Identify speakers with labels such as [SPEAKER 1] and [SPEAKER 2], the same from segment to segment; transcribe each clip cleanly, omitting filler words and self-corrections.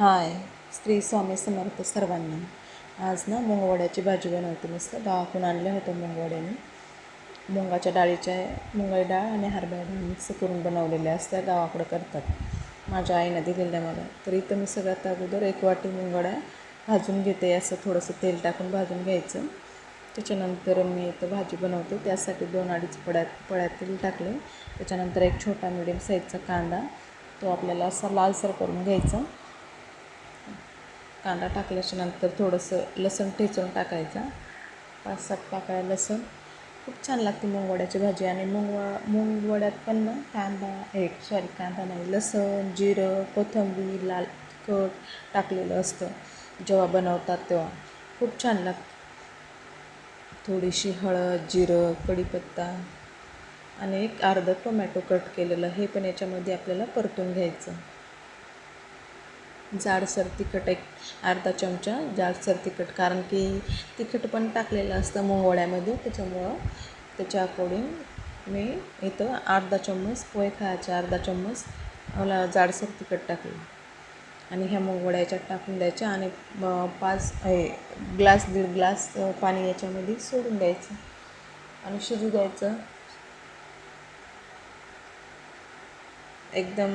[SPEAKER 1] हाय, श्री स्वामी समर्थ सर्वांना. आज ना मुंगवड्याची भाजी बनवते. मस्त गावातून आणल्या होत्या मुंगवड्याने. मुंगाच्या डाळीच्या मुंगाची डाळ आणि हरभरा डाळ मिक्स करून बनवलेल्या असत्या, गावाकडं करतात. माझ्या आईनं दिलेल्या मला. तर इथं मी सगळ्यात अगोदर 1 वाटी मुंगवड्या भाजून घेते. असं थोडंसं तेल टाकून भाजून घ्यायचं. त्याच्यानंतर मी इथं भाजी बनवते, त्यासाठी 2-2.5 पळ्यात तेल टाकले. त्याच्यानंतर एक छोटा मिडियम साईजचा कांदा, तो आपल्याला असा लालसर करून घ्यायचा. कांदा टाकल्याच्या नंतर थोडंसं लसूण ठेचून टाकायचा, 5-7 पाकळ्या लसूण. खूप छान लागते मुंगवड्याची भाजी. आणि मुंगवड्यात पण ना कांदा नाही, लसूण, जिरं, कोथिंबीर, लाल तिखट टाकलेलं असतं. जेव्हा बनवतात तेव्हा खूप छान लागतं. थोडीशी हळद, जिरं, कढीपत्ता आणि एक अर्धा टोमॅटो कट केलेलं, हे पण याच्यामध्ये आपल्याला परतून घ्यायचं. जाडसर तिखट एक अर्धा चमचा जाडसर तिखट, कारण की तिखट पण टाकलेलं असतं मुंगवड्यामध्ये, त्याच्यामुळं त्याच्या अकॉर्डिंग मी इथं अर्धा चम्मच, पोहे खायचा अर्धा चम्मच मला जाडसर तिखट टाकलं. आणि ह्या मुंगवड्या याच्यात टाकून द्यायच्या आणि 1.5 ग्लास पाणी याच्यामध्ये सोडून द्यायचं आणि शिजू द्यायचं. एकदम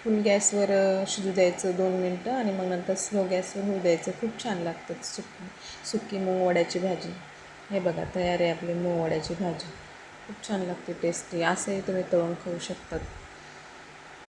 [SPEAKER 1] फुल गॅसवर शिजू द्यायचं 2 मिनटं आणि मग नंतर स्लो गॅसवर होऊ द्यायचं. खूप छान लागतं सुकी मुंगवड्याची भाजी. हे बघा, तयार आहे आपली मुंगवड्याची भाजी. खूप छान लागते, टेस्टी. असंही तुम्ही तळून खाऊ शकतात.